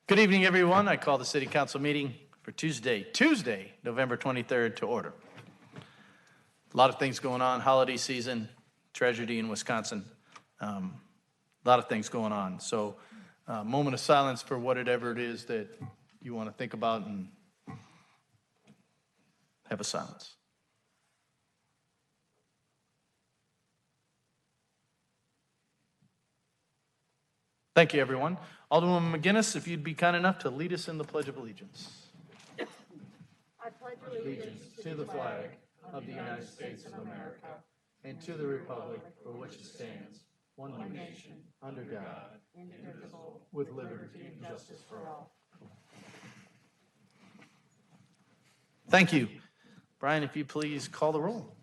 Good evening, everyone. I call the City Council meeting for Tuesday, November 23rd to order. A lot of things going on, holiday season, tragedy in Wisconsin, a lot of things going on. So moment of silence for whatever it is that you want to think about and have a silence. Thank you, everyone. Alderwoman McGinnis, if you'd be kind enough to lead us in the Pledge of Allegiance. I pledge allegiance To the flag of the United States of America and to the republic for which it stands, one nation, under God, indivisible, with liberty and justice for all. Thank you. Brian, if you please call the roll.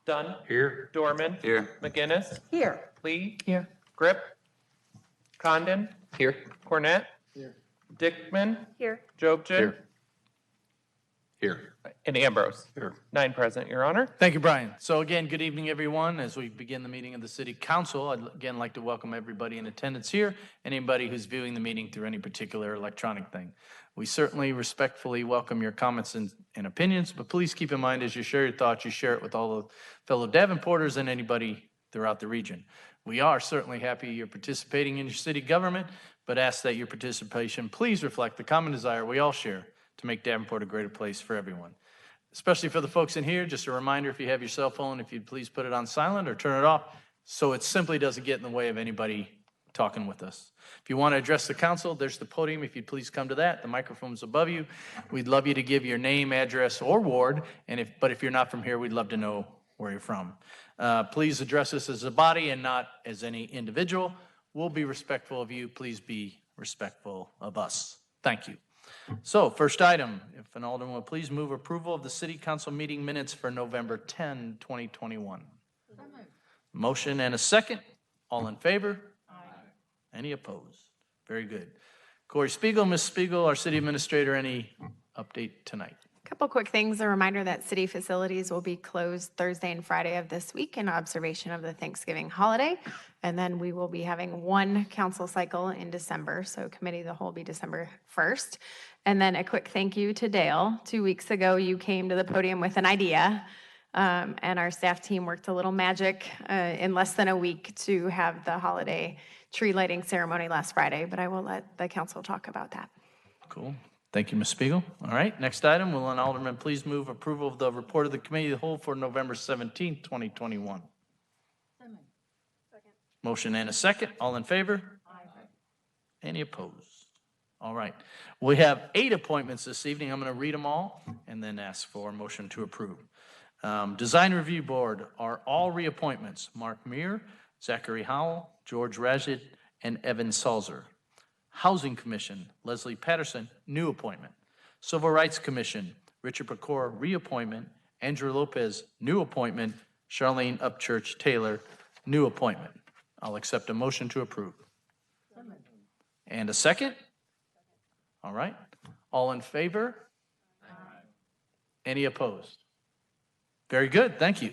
Dunn. Here. Dorman. Here. McGinnis. here. Lee. Here. Grip. Condon. Here. Cornett. Here. Dickman. Here. Jobson. Here. Here. And Ambrose. Here. 9 present, Your Honor. Thank you, Brian. So again, good evening, everyone. As we begin the meeting of the City Council, I'd again like to welcome everybody in attendance here, and anybody who's viewing the meeting through any particular electronic thing. We certainly respectfully welcome your comments and opinions, but please keep in mind as you share your thoughts, you share it with all the fellow Davenporters and anybody throughout the region. We are certainly happy you're participating in your city government, but ask that your participation please reflect the common desire we all share to make Davenport a greater place for everyone. Especially for the folks in here, just a reminder, if you have your cell phone, if you'd please put it on silent or turn it off so it simply doesn't get in the way of anybody talking with us. If you want to address the council, there's the podium. If you'd please come to that. The microphone's above you. We'd love you to give your name, address, or ward. But if you're not from here, we'd love to know where you're from. Please address us as a body and not as any individual. We'll be respectful of you. Please be respectful of us. Thank you. So, first item, if an alderman will please move approval of the City Council meeting minutes for November 10, 2021. Motion and a second. All in favor? Aye. Any opposed? Very good. Corey Spiegel, Ms. Spiegel, our city administrator, any update tonight? Couple quick things. A reminder that city facilities will be closed Thursday and Friday of this week in observation of the Thanksgiving holiday. And then we will be having one council cycle in December. So committee of the whole will be December 1st. And then a quick thank you to Dale. 2 weeks ago, you came to the podium with an idea. And our staff team worked a little magic in less than a week to have the holiday tree lighting ceremony last Friday. But I will let the council talk about that. Cool. Thank you, Ms. Spiegel. All right, next item, will an alderman please move approval of the report of the committee of the whole for November 17th, 2021? Second. Motion and a second. All in favor? Aye. Any opposed? All right. We have 8 appointments this evening. I'm going to read them all and then ask for a motion to approve. Design Review Board are all reappointments. Mark Meir, Zachary Howell, George Rajid, and Evan Salzer. Housing Commission, Leslie Patterson, new appointment. Civil Rights Commission, Richard Pecor, reappointment. Andrew Lopez, new appointment. Charlene Upchurch Taylor, new appointment. I'll accept a motion to approve. And a second? All right. All in favor? Aye. Any opposed? Very good. Thank you.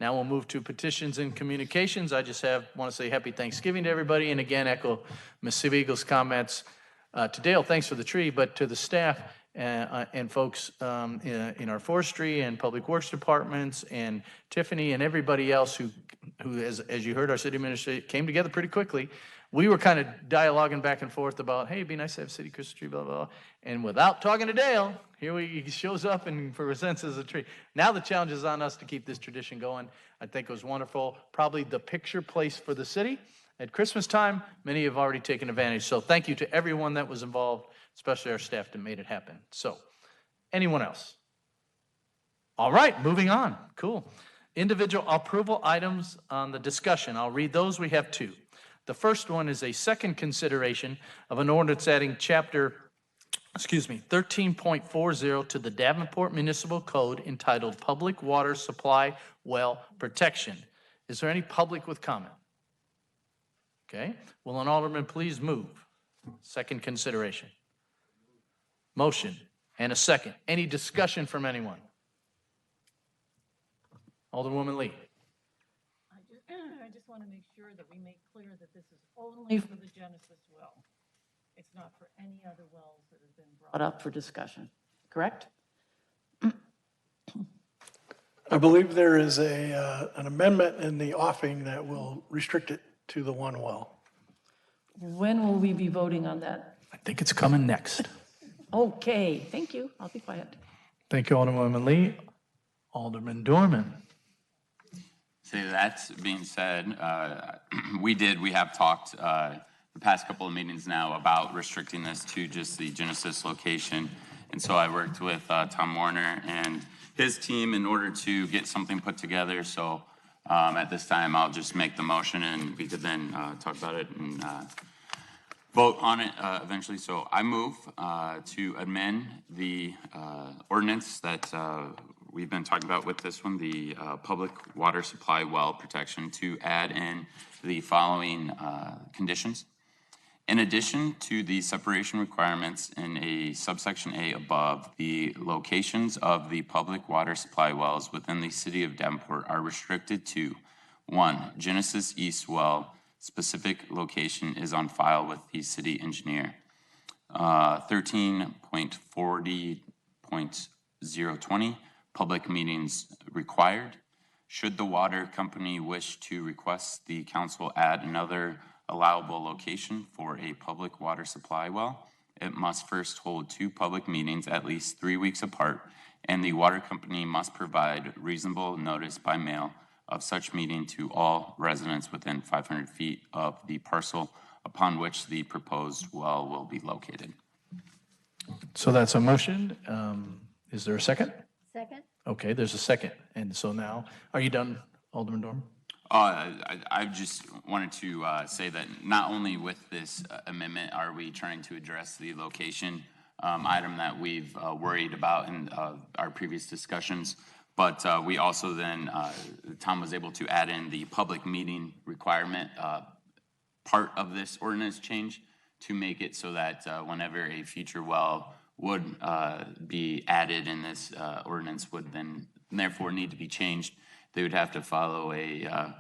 Now we'll move to petitions and communications. I just want to say happy Thanksgiving to everybody, and again echo Ms. Spiegel's comments to Dale. Thanks for the tree, but to the staff and folks in our forestry and public works departments, and Tiffany and everybody else who as you heard, our city administrator came together pretty quickly. We were kind of dialoguing back and forth about, hey, it'd be nice to have city Christmas tree, blah, blah, blah. And without talking to Dale, he shows up and presents as a tree. Now the challenge is on us to keep this tradition going. I think it was wonderful. Probably the picture place for the city. At Christmas time, many have already taken advantage. So thank you to everyone that was involved, especially our staff that made it happen. So, anyone else? All right, moving on. Cool. Individual approval items on the discussion. I'll read those. We have 2. The first one is a second consideration of an ordinance adding chapter 13.40 to the Davenport Municipal Code entitled Public Water Supply Well Protection. Is there any public with comment? Okay. Will an alderman please move? Second consideration. Motion and a second. Any discussion from anyone? Alderwoman Lee. I just want to make sure that we make clear that this is only for the Genesis well. It's not for any other wells that have been brought up for discussion, correct? I believe there is an amendment in the offing that will restrict it to the one well. When will we be voting on that? I think it's coming next. Okay, thank you. I'll be quiet. Thank you, Alderwoman Lee. Alderman Dorman. So that being said, we have talked the past couple of meetings now about restricting this to just the Genesis location. And so I worked with Tom Warner and his team in order to get something put together. So at this time, I'll just make the motion and we could then talk about it and vote on it eventually. So I move to amend the ordinance that we've been talking about with this one, the public water supply well protection, to add in the following conditions. In addition to the separation requirements in a subsection A above, the locations of the public water supply wells within the city of Davenport are restricted to: 1, Genesis East well, specific location is on file with the city engineer. 13.40.020, public meetings required. Should the water company wish to request the council add another allowable location for a public water supply well, it must first hold 2 public meetings at least 3 weeks apart, and the water company must provide reasonable notice by mail of such meeting to all residents within 500 feet of the parcel upon which the proposed well will be located. So that's a motion. Is there a second? Second? Okay, there's a second. And so now, are you done, Alderman Dorman? I just wanted to say that not only with this amendment are we trying to address the location item that we've worried about in our previous discussions, but we also then, Tom was able to add in the public meeting requirement part of this ordinance change to make it so that whenever a future well would be added in this ordinance would then therefore need to be changed, they would have to follow a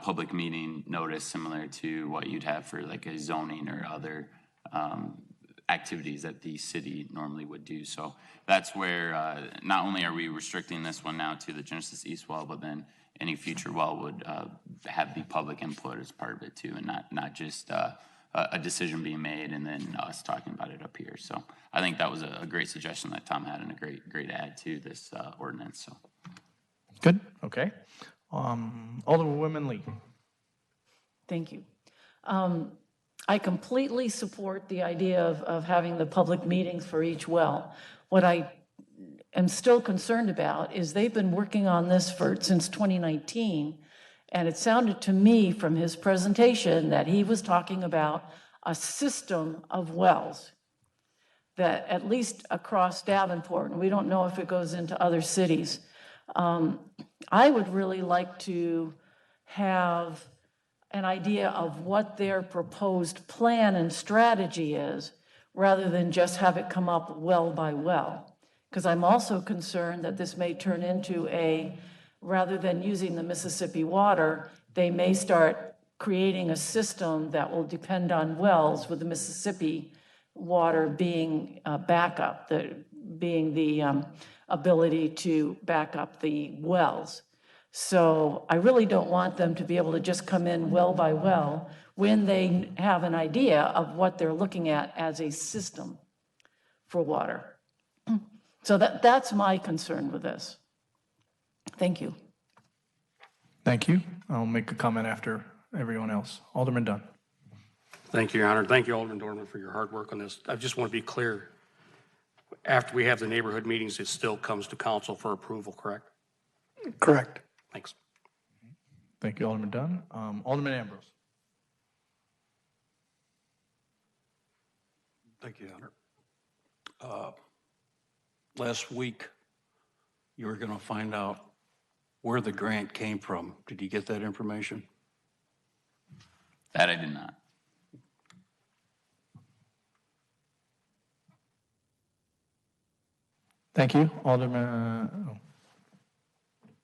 public meeting notice similar to what you'd have for like a zoning or other activities that the city normally would do. So that's where not only are we restricting this one now to the Genesis East well, but then any future well would have the public input as part of it too, and not just a decision being made and then us talking about it up here. So I think that was a great suggestion that Tom had and a great add to this ordinance. So. Good, okay. Alderwoman Lee. Thank you. I completely support the idea of having the public meetings for each well. What I am still concerned about is they've been working on this since 2019, and it sounded to me from his presentation that he was talking about a system of wells that at least across Davenport, and we don't know if it goes into other cities. I would really like to have an idea of what their proposed plan and strategy is, rather than just have it come up well by well. Because I'm also concerned that this may turn into rather than using the Mississippi water, they may start creating a system that will depend on wells with the Mississippi water being backup, being the ability to back up the wells. So I really don't want them to be able to just come in well by well when they have an idea of what they're looking at as a system for water. So that's my concern with this. Thank you. Thank you. I'll make a comment after everyone else. Alderman Dunn. Thank you, Your Honor. Thank you, Alderman Dorman, for your hard work on this. I just want to be clear. After we have the neighborhood meetings, it still comes to council for approval, correct? Correct. Thanks. Thank you, Alderman Dunn. Alderman Ambrose. Thank you, Hunter. Last week, you were going to find out where the grant came from. Did you get that information? That I did not. Thank you, Alderman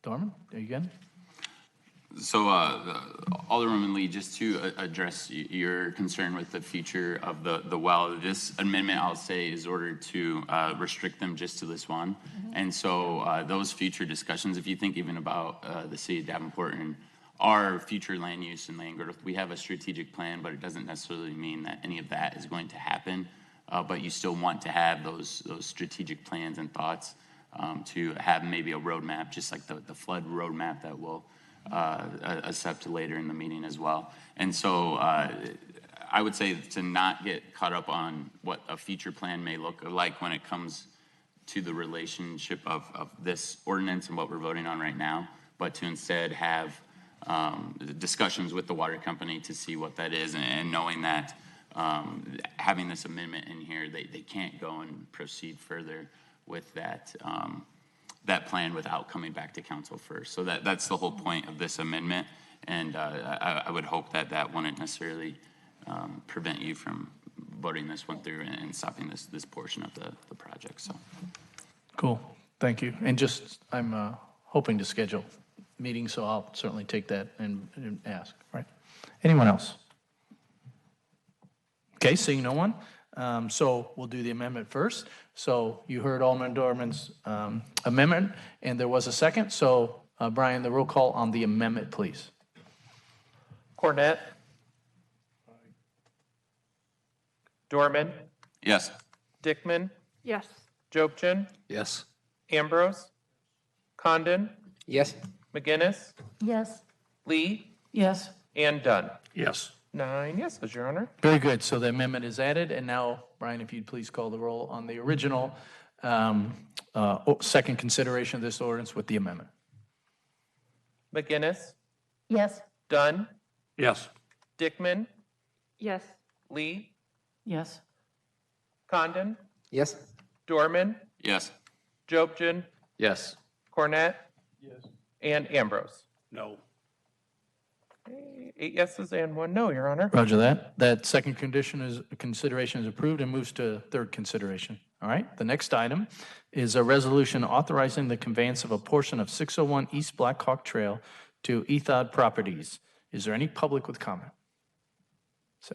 Dorman. Are you good? So, Alderman Lee, just to address your concern with the future of the well, this amendment, I'll say, is ordered to restrict them just to this one. And so those future discussions, if you think even about the city of Davenport and our future land use and land growth, we have a strategic plan, but it doesn't necessarily mean that any of that is going to happen. But you still want to have those strategic plans and thoughts to have maybe a roadmap, just like the flood roadmap that we'll accept later in the meeting as well. And so I would say to not get caught up on what a future plan may look like when it comes to the relationship of this ordinance and what we're voting on right now, but to instead have discussions with the water company to see what that is, and knowing that having this amendment in here, they can't go and proceed further with that that plan without coming back to council first. So that's the whole point of this amendment, and I would hope that that wouldn't necessarily prevent you from voting this one through and stopping this portion of the project. So Cool, thank you. And just, I'm hoping to schedule meetings, so I'll certainly take that and ask, right? Anyone else? Okay, seeing no one, so we'll do the amendment first. So you heard Alderman Dorman's amendment, and there was a second. So Brian, the roll call on the amendment, please. Cornett. Dorman. yes. Dickman. Yes. Jobson. Yes. Ambrose. Condon. Yes. McGinnis. Yes. Lee. Yes. And Dunn. Yes. 9 yeses, Your Honor. Very good, so the amendment is added, and now, Brian, if you'd please call the roll on the original second consideration of this ordinance with the amendment. McGinnis. Yes. Dunn. Yes. Dickman. Yes. Lee. Yes. Condon. Yes. Dorman. Yes. Jobson. Yes. Cornett. Yes. And Ambrose. No. 8 yeses and 1 no, Your Honor. Roger that. That second consideration is approved and moves to third consideration. All right, the next item is a resolution authorizing the conveyance of a portion of 601 East Black Hawk Trail to Ethod Properties. Is there any public with comment?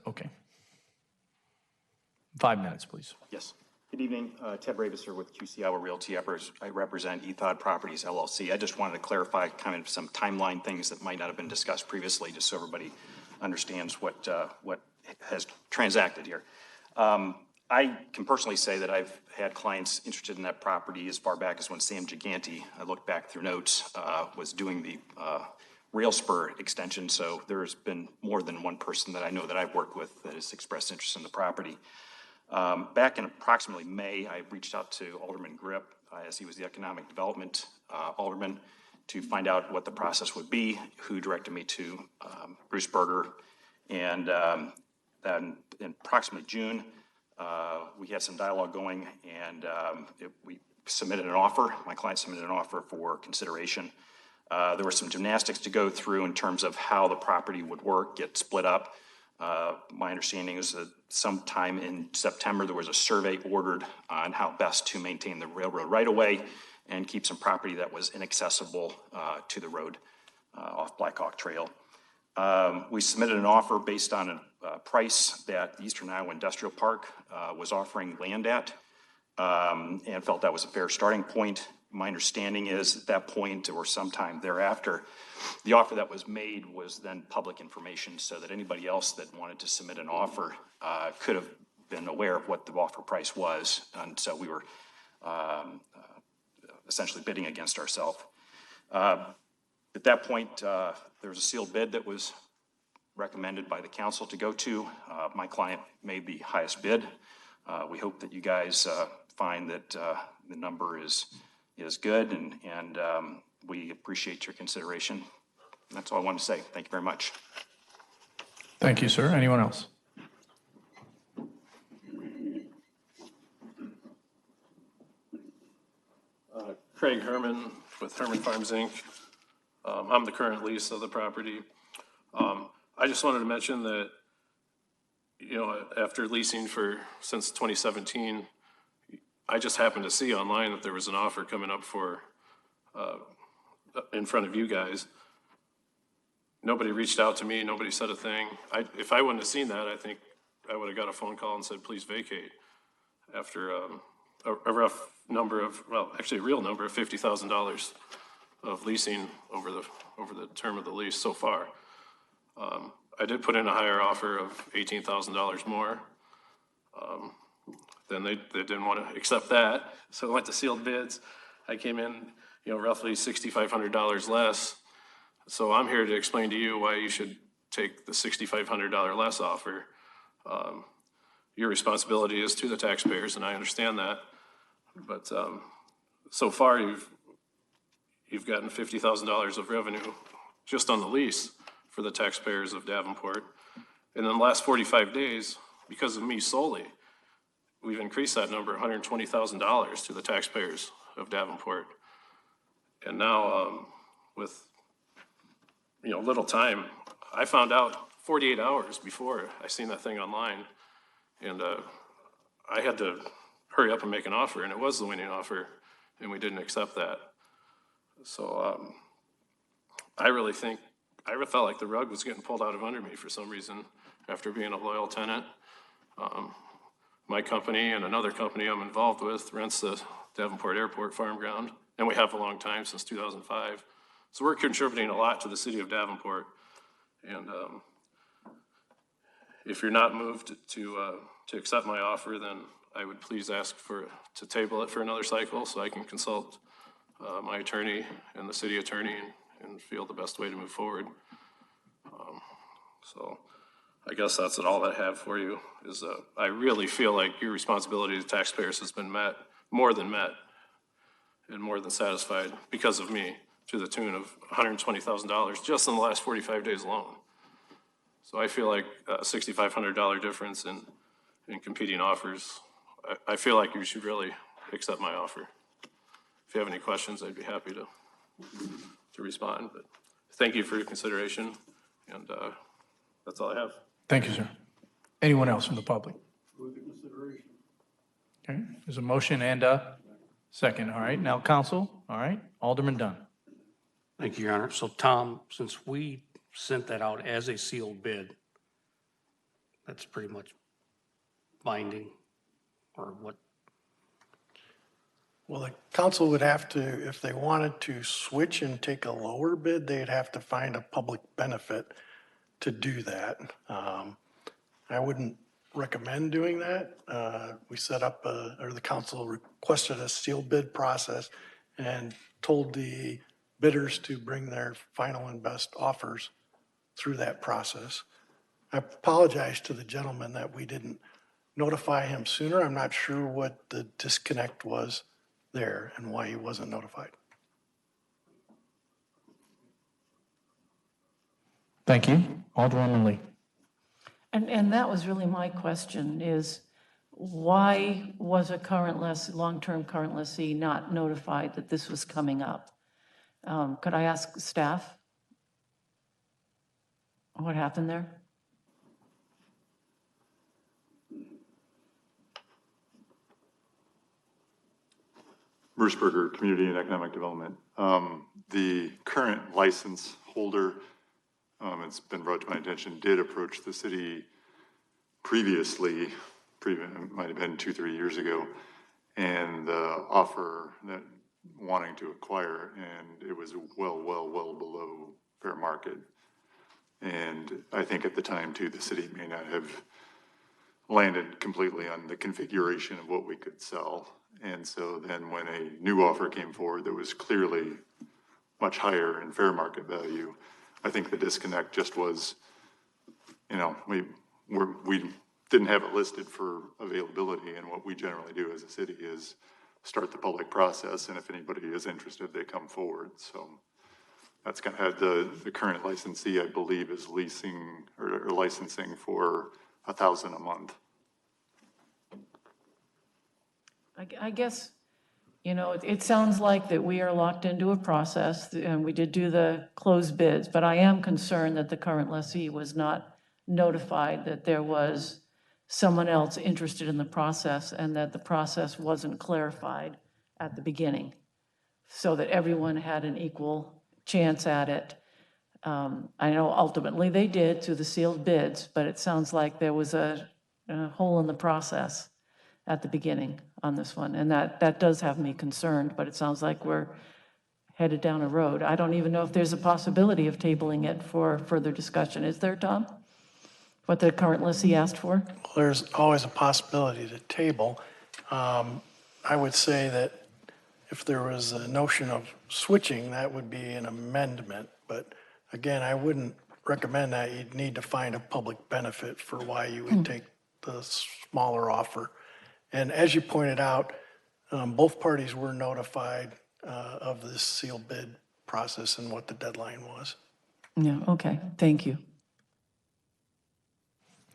Okay. 5 minutes, please. Yes. Good evening. Ted Ravisser with QC Iowa Realty. I represent Ethod Properties, LLC. I just wanted to clarify kind of some timeline things that might not have been discussed previously, just so everybody understands what has transacted here. I can personally say that I've had clients interested in that property as far back as when Sam Giganti, I looked back through notes, was doing the rail spur extension. So there's been more than one person that I know that I've worked with that has expressed interest in the property. Back in approximately May, I reached out to Alderman Grip, as he was the Economic Development Alderman, to find out what the process would be, who directed me to Bruce Berger. And then in approximately June, we had some dialogue going, and we submitted an offer. My client submitted an offer for consideration. There were some gymnastics to go through in terms of how the property would work, get split up. My understanding is that sometime in September, there was a survey ordered on how best to maintain the railroad right-of-way and keep some property that was inaccessible to the road off Black Hawk Trail. We submitted an offer based on a price that the Eastern Iowa Industrial Park was offering land at, and felt that was a fair starting point. My understanding is at that point or sometime thereafter, the offer that was made was then public information, so that anybody else that wanted to submit an offer could have been aware of what the offer price was. And so we were essentially bidding against ourselves. At that point, there was a sealed bid that was recommended by the council to go to. My client made the highest bid. We hope that you guys find that the number is good, and we appreciate your consideration. That's all I wanted to say. Thank you very much. Thank you, sir. Anyone else? Craig Herman with Herman Farms, Inc. I'm the current lease of the property. I just wanted to mention that, after leasing since 2017, I just happened to see online that there was an offer coming up for in front of you guys. Nobody reached out to me, nobody said a thing. If I wouldn't have seen that, I think I would have got a phone call and said, please vacate, after a rough number of, well, actually a real number of $50,000 of leasing over the term of the lease so far. I did put in a higher offer of $18,000 more. Then they didn't want to accept that, so I went to sealed bids. I came in, roughly $6,500 less. So I'm here to explain to you why you should take the $6,500 less offer. Your responsibility is to the taxpayers, and I understand that. But so far, you've gotten $50,000 of revenue just on the lease for the taxpayers of Davenport. And in the last 45 days, because of me solely, we've increased that number $120,000 to the taxpayers of Davenport. And now, with little time, I found out 48 hours before I seen that thing online, and I had to hurry up and make an offer, and it was the winning offer, and we didn't accept that. So I really think, I felt like the rug was getting pulled out of under me for some reason after being a loyal tenant. My company and another company I'm involved with rents the Davenport Airport farm ground, and we have a long time, since 2005. So we're contributing a lot to the city of Davenport. And if you're not moved to accept my offer, then I would please ask to table it for another cycle so I can consult my attorney and the city attorney and feel the best way to move forward. So I guess that's all I have for you, is I really feel like your responsibility to taxpayers has been more than met, and more than satisfied because of me, to the tune of $120,000 just in the last 45 days alone. So I feel like a $6,500 difference in competing offers. I feel like you should really accept my offer. If you have any questions, I'd be happy to respond. But thank you for your consideration, and that's all I have. Thank you, sir. Anyone else from the public? Okay, there's a motion and a second. All right, now council. All right, Alderman Dunn. Thank you, Your Honor. So Tom, since we sent that out as a sealed bid, that's pretty much binding, or what? Well, the council would have to, if they wanted to switch and take a lower bid, they'd have to find a public benefit to do that. I wouldn't recommend doing that. We set up, or the council requested a sealed bid process and told the bidders to bring their final and best offers through that process. I apologize to the gentleman that we didn't notify him sooner. I'm not sure what the disconnect was there and why he wasn't notified. Thank you. Alderwoman Lee. And that was really my question, is why was a long-term current lessee not notified that this was coming up? Could I ask staff what happened there? Bruce Berger, Community and Economic Development. The current license holder, it's been brought to my attention, did approach the city previously, it might have been 2-3 years ago, and the offer that wanting to acquire, and it was well below fair market. And I think at the time too, the city may not have landed completely on the configuration of what we could sell. And so then when a new offer came forward that was clearly much higher in fair market value, I think the disconnect just was, we didn't have it listed for availability, and what we generally do as a city is start the public process, and if anybody is interested, they come forward. So that's kind of the current licensee, I believe, is leasing or licensing for $1,000 a month. I guess, it sounds like that we are locked into a process, and we did do the closed bids, but I am concerned that the current lessee was not notified that there was someone else interested in the process, and that the process wasn't clarified at the beginning, so that everyone had an equal chance at it. I know ultimately they did through the sealed bids, but it sounds like there was a hole in the process at the beginning on this one. And that does have me concerned, but it sounds like we're headed down a road. I don't even know if there's a possibility of tabling it for further discussion. Is there, Tom? What the current lessee asked for? Well, there's always a possibility to table. I would say that if there was a notion of switching, that would be an amendment. But again, I wouldn't recommend that. You'd need to find a public benefit for why you would take the smaller offer. And as you pointed out, both parties were notified of this sealed bid process and what the deadline was. Yeah, okay, thank you.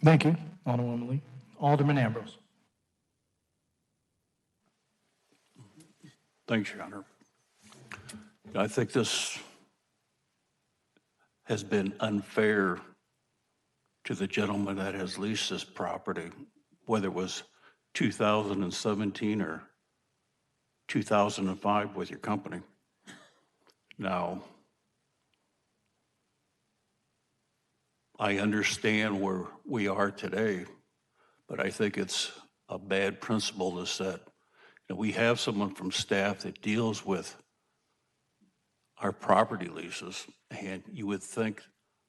Thank you, Alderwoman Lee. Alderman Ambrose. Thanks, Your Honor. I think this has been unfair to the gentleman that has leased this property, whether it was 2017 or 2005 with your company. Now, I understand where we are today, but I think it's a bad principle to set. And we have someone from staff that deals with our property leases, and you would think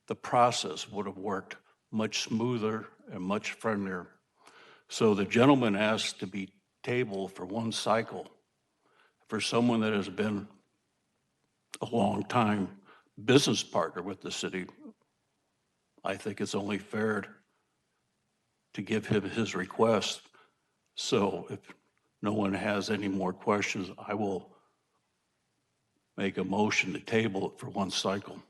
the process would have worked much smoother and much friendlier. So the gentleman asked to be tabled for one cycle. For someone that has been a long time business partner with the city, I think it's only fair to give him his request. So if no one has any more questions, I will make a motion to table it for one cycle.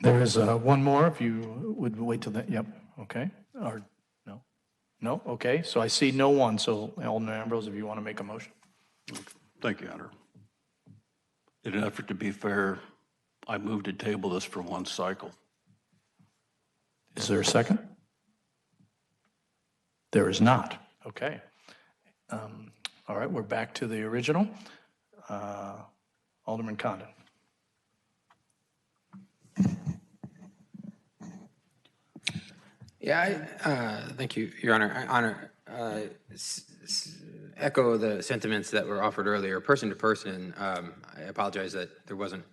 There is one more, if you would wait till that, yep, okay, or no? No, okay, so I see no one, so Alderman Ambrose, if you want to make a motion. Thank you, Hunter. In an effort to be fair, I move to table this for one cycle. Is there a second? There is not, okay. All right, we're back to the original. Alderman Condon. Yeah, thank you, Your Honor. Echo the sentiments that were offered earlier. Person to person, I apologize that there wasn't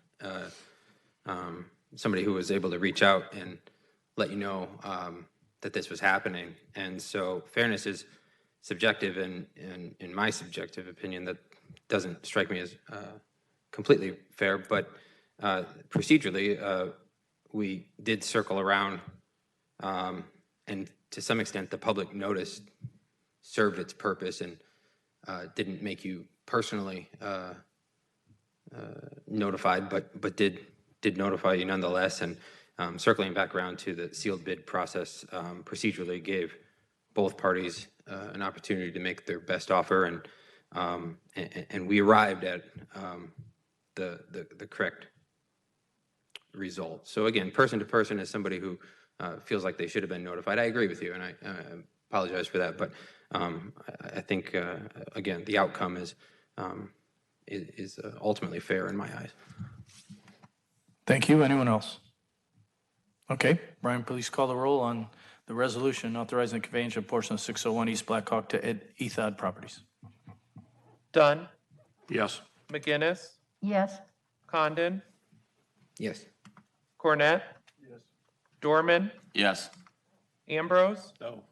somebody who was able to reach out and let you know that this was happening. And so fairness is subjective, and in my subjective opinion, that doesn't strike me as completely fair. But procedurally, we did circle around, and to some extent, the public notice served its purpose and didn't make you personally notified, but did notify you nonetheless. And circling back around to the sealed bid process, procedurally gave both parties an opportunity to make their best offer, and we arrived at the correct result. So again, person to person, as somebody who feels like they should have been notified, I agree with you, and I apologize for that. But I think again, the outcome is ultimately fair in my eyes. Thank you. Anyone else? Okay, Brian, please call the roll on the resolution authorizing the conveyance of a portion of 601 East Blackhawk to Ethod Properties. Dunn, Yes. McGinnis, Yes. Condon, Yes. Cornett. Yes. Dorman, Yes. Ambrose, No.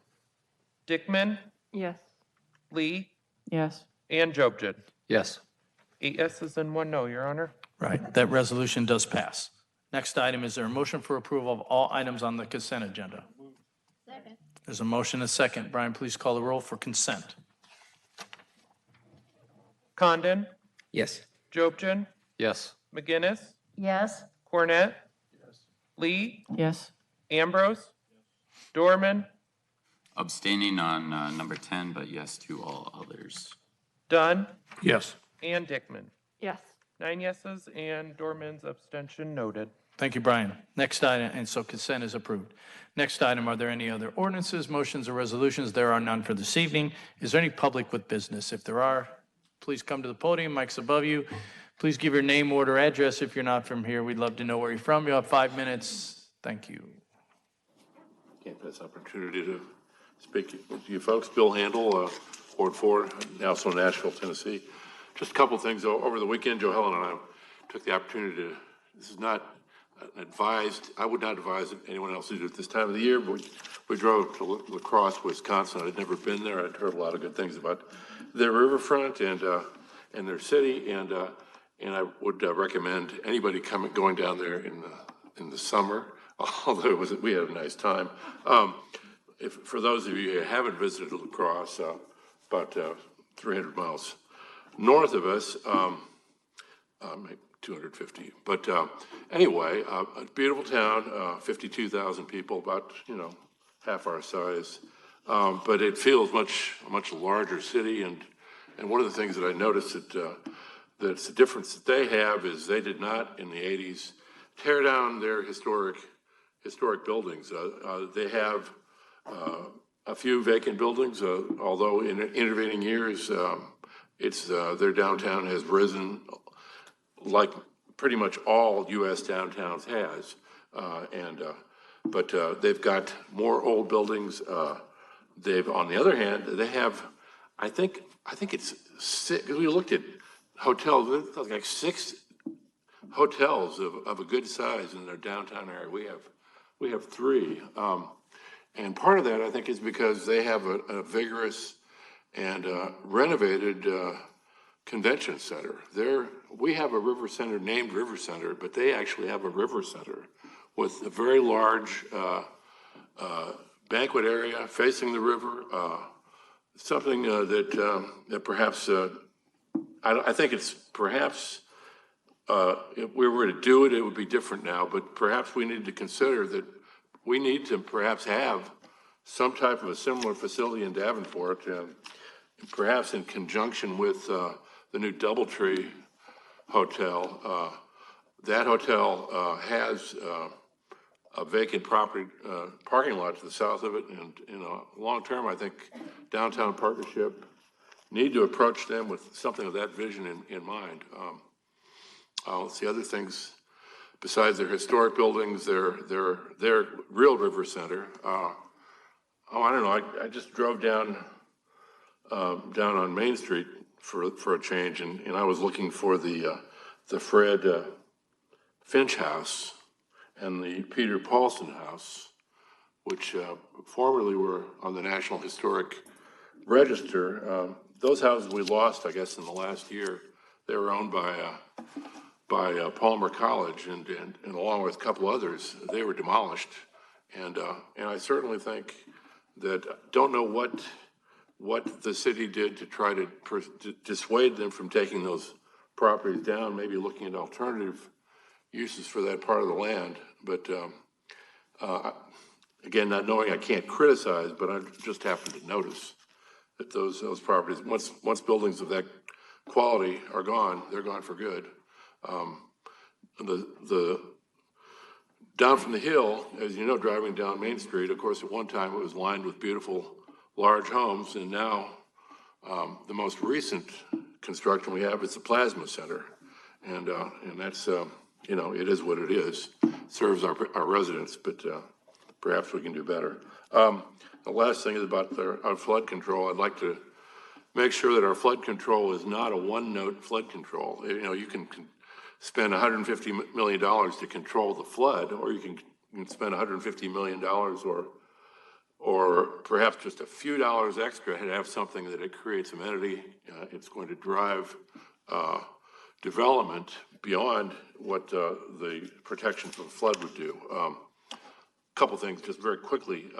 Dickman, Yes. Lee, Yes. and Jobson. Yes. 8 yeses and 1 no, Your Honor. Right, that resolution does pass. Next item, is there a motion for approval of all items on the consent agenda? Second. There's a motion and a second. Brian, please call the roll for consent. Condon, Yes. Jobson, Yes. McGinnis, Yes. Cornett. Lee, Yes. Ambrose, Dorman, Abstaining on number 10, but yes to all others. Dunn, Yes. and Dickman. Yes. 9 yeses and Dorman's abstention noted. Thank you, Brian. Next item, and so consent is approved. Next item, are there any other ordinances, motions, or resolutions? There are none for this evening. Is there any public with business? If there are, please come to the podium. Mic's above you. Please give your name, ward, or address if you're not from here. We'd love to know where you're from. You'll have 5 minutes. Thank you. Can't pass opportunity to speak to you folks. Bill Handel, Ward 4, also Nashville, Tennessee. Just a couple things. Over the weekend, Joe Helen and I took the opportunity to, this is not advised, I would not advise anyone else to do it this time of the year, but we drove to La Crosse, Wisconsin. I'd never been there. I'd heard a lot of good things about their riverfront and their city, and I would recommend anybody going down there in the summer, although we had a nice time. For those of you who haven't visited La Crosse, about 300 miles north of us, maybe 250. But anyway, a beautiful town, 52,000 people, about half our size. But it feels a much larger city. And one of the things that I noticed that's the difference that they have is they did not in the 80s tear down their historic buildings. They have a few vacant buildings, although in intervening years, their downtown has risen like pretty much all U.S. downtowns has. But they've got more old buildings. On the other hand, they have, I think it's six, we looked at hotels, like 6 hotels of a good size in their downtown area. We have 3. And part of that, I think, is because they have a vigorous and renovated convention center. We have a river center named River Center, but they actually have a river center with a very large banquet area facing the river. Something that perhaps I think it's perhaps if we were to do it, it would be different now. But perhaps we need to consider that we need to perhaps have some type of a similar facility in Davenport, and perhaps in conjunction with the new Doubletree Hotel. That hotel has a vacant parking lot to the south of it, and in a long term, I think Downtown Partnership need to approach them with something of that vision in mind. Let's see, other things besides their historic buildings, their real river center. I don't know. I just drove down on Main Street for a change, and I was looking for the Fred Finch House and the Peter Paulson House, which formerly were on the National Historic Register. Those houses we lost, I guess, in the last year. They were owned by Palmer College, and along with a couple others, they were demolished. And I certainly think that, don't know what the city did to try to dissuade them from taking those properties down, maybe looking at alternative uses for that part of the land. But again, not knowing, I can't criticize, but I just happened to notice that those properties, once buildings of that quality are gone, they're gone for good. The down from the hill, as you know, driving down Main Street, of course, at one time it was lined with beautiful large homes, and now the most recent construction we have is the Plasma Center, and that's it is what it is. Serves our residents, but perhaps we can do better. The last thing is about our flood control. I'd like to make sure that our flood control is not a one-note flood control. You can spend $150 million to control the flood, or you can spend $150 million or perhaps just a few dollars extra and have something that it creates amenity. It's going to drive development beyond what the protection from flood would do. Couple things, just very quickly.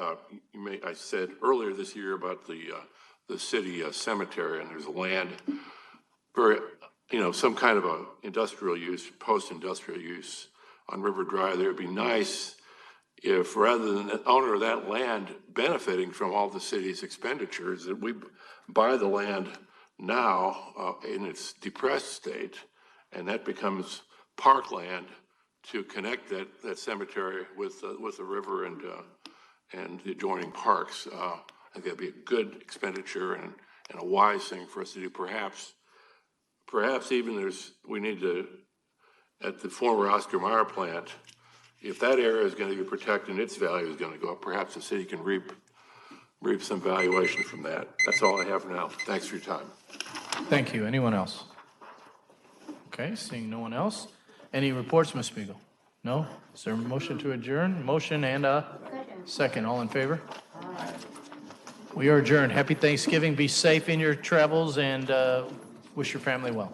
I said earlier this year about the city cemetery, and there's a land very, some kind of a industrial use, post-industrial use on River Drive. There would be nice if, rather than the owner of that land benefiting from all the city's expenditures, that we buy the land now in its depressed state, and that becomes parkland to connect that cemetery with the river and the adjoining parks. I think that'd be a good expenditure and a wise thing for us to do. Perhaps perhaps even we need to, at the former Oscar Mayer plant, if that area is going to be protected and its value is going to go up, perhaps the city can reap some valuation from that. That's all I have now. Thanks for your time. Thank you. Anyone else? Okay, seeing no one else. Any reports, Ms. Spiegel? No? Is there a motion to adjourn? Motion and a second. All in favor? We are adjourned. Happy Thanksgiving. Be safe in your travels and wish your family well.